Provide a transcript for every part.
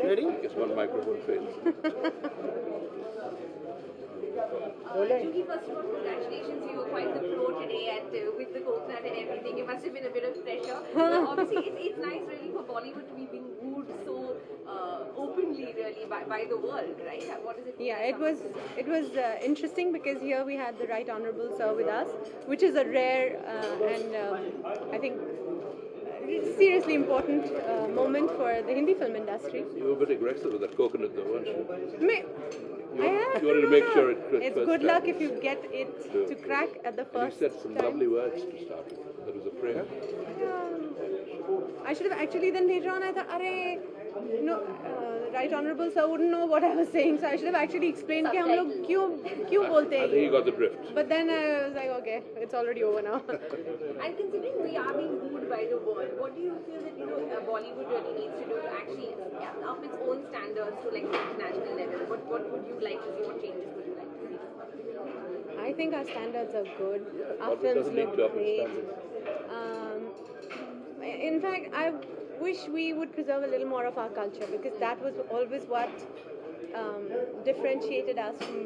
Ready? Because one microphone fails. Juhi, first of all, congratulations. You were quite the pro today with the coconut and everything. It must have been a bit of pressure. Obviously, it's nice really for Bollywood to be being wooed so openly really by the world, right? What is it? Yeah, it was interesting because here we had the Right Honourable Sir with us, which is a rare and I think seriously important moment for the Hindi film industry. You were a bit aggressive with that coconut though, weren't you? I You wanted to make sure it it's first good time. luck if you get it to crack at the And first you said some time. lovely words to start with. That was a prayer. I should have actually then later on I thought, Arey, no, Right Honourable Sir wouldn't know what I was saying, so I should have actually explained कि हम लोग क्यों बोलते हैं I think you got the drift. But then I was like, okay, it's already over now. And considering we are being wooed by the world, what do you feel that Bollywood really needs to do to actually up its own standards to like the international level? What would you like to see? What changes would you like to see? I think our standards are good. Our Bollywood films doesn't need look to up its great. standards. In fact, I wish we would preserve a little more of our culture because that was always what differentiated us from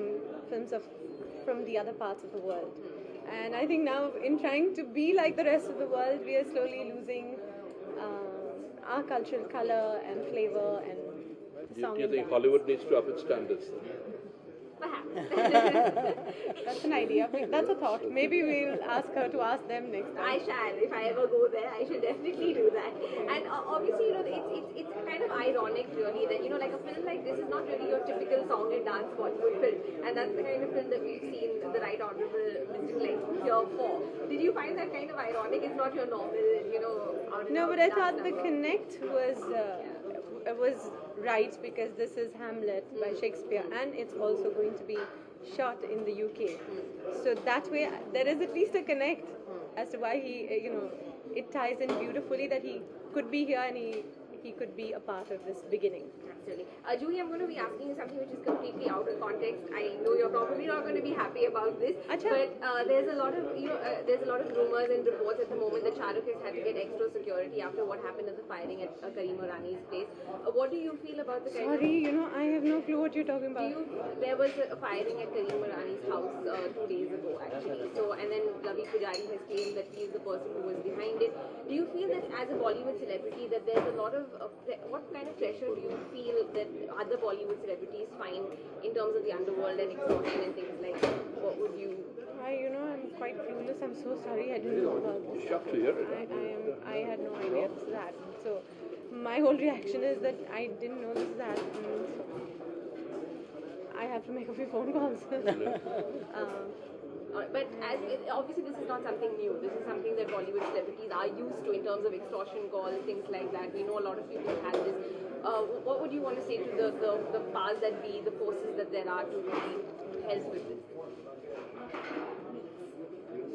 films from the other parts of the world. And I think now, in trying to be like the rest of the world, we are slowly losing our cultural color and flavor and song. Do you and think dance. Hollywood needs to up its standards? Perhaps. That's an idea. That's a thought. Maybe we'll ask her to ask them next time. I shall. If I ever go there, I should definitely do that. And obviously, it's kind of ironic, really, that like a film like this is not really your typical song and dance Bollywood film, and that's the kind of film that we've seen the Right Honourable Mr. Like here for. Did you find that kind of ironic? It's not your normal, No, but I thought the connect was right because this is Hamlet by Shakespeare and it's also going to be shot in the UK. So that way there is at least a connect as to why he, it ties in beautifully that he could be here and he could be a part of this beginning. Absolutely. Juhi, I'm going to be asking you something which is completely out of context. I know you're probably not going to be happy about this, Achha. but there's a lot of rumors and reports at the moment that Shah Rukh has had to get extra security after what happened at the firing at Kareem Irani's place. What do you feel about the kind Sorry, I have no clue what you're talking about. There was a firing at Kareem Irani's house 2 days ago, actually. So, and then Ravi Pujari has claimed that he is the person who was behind it. Do you feel that as a Bollywood celebrity that there's a lot of what kind of pressure do you feel that other Bollywood celebrities find in terms of the underworld and extortion and things like that? What would you? I'm quite clueless. I'm so sorry. I didn't know about this. Shocked to hear it. I had no idea this is happening. So my whole reaction is that I didn't know this is happening. So I have to make a few phone calls. But obviously this is not something new. This is something that Bollywood celebrities are used to in terms of extortion calls, things like that. We know a lot of people have this. What would you want to say to the powers that be, the forces that there are to really help with this?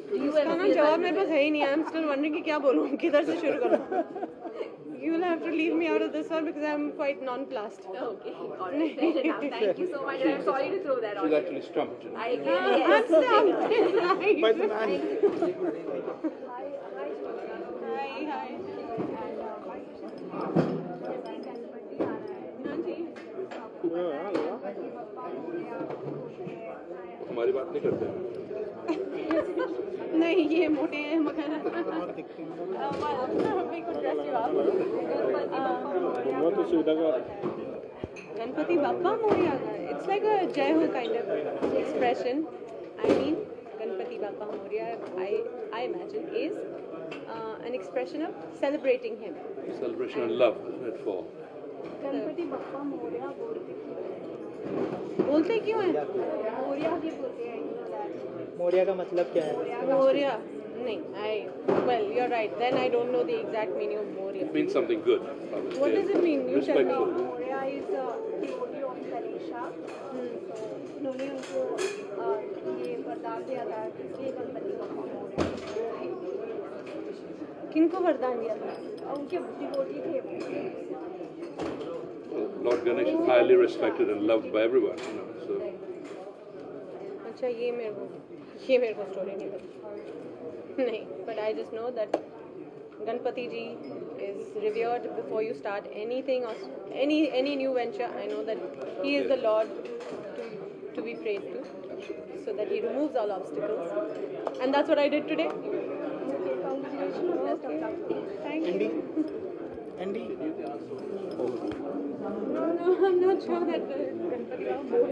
Do you ever feel जवाब that- मेरे पास है ही नहीं. I'm still wondering कि क्या बोलूँ, किधर से शुरू करूँ. You'll have to leave me out of this one because I'm quite nonplussed. Okay, alright, fair enough. Thank you so much. And I'm sorry to throw that on She's you. actually stumped. I get I'm stumped. By the man. Hi. हमारी बात नहीं करते हैं. नहीं ये मोटे हैं मगर Ganpati Bappa Moriya. It's like a Jai Ho kind of expression. I mean, Ganpati Bappa Moria, I imagine, is an expression of celebrating him. Celebration and love, isn't it, for? Ganpati Bappa Moriya बोलते क्यों हैं? मोरिया भी बोलते हैं. मोरिया का मतलब क्या है? Moria. नहीं, well, you're right. Then I don't know the exact meaning of Moria. It means something good. What does it mean? You tell me. Respectful. Morya is devotee of Ganesha. उन्होंने उनको ये वरदान दिया था, इसलिए गणपति बप्पा मोरिया. किनको वरदान दिया था? उनके डिवोटी थे. Lord Ganesh is highly respected and loved by everyone. So अच्छा ये मेरे को स्टोरी नहीं पता. नहीं, but I just know that Ganpati ji is revered before you start anything or any new venture. I know that He is the Lord to be prayed to, so that He removes all obstacles. And that's what I did today. Okay, congratulations. Best of luck. Thank you. Andy? Andy? No, I'm not sure that the Ganpati Baba board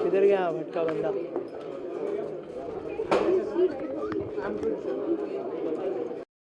किधर गया भटका बंदा?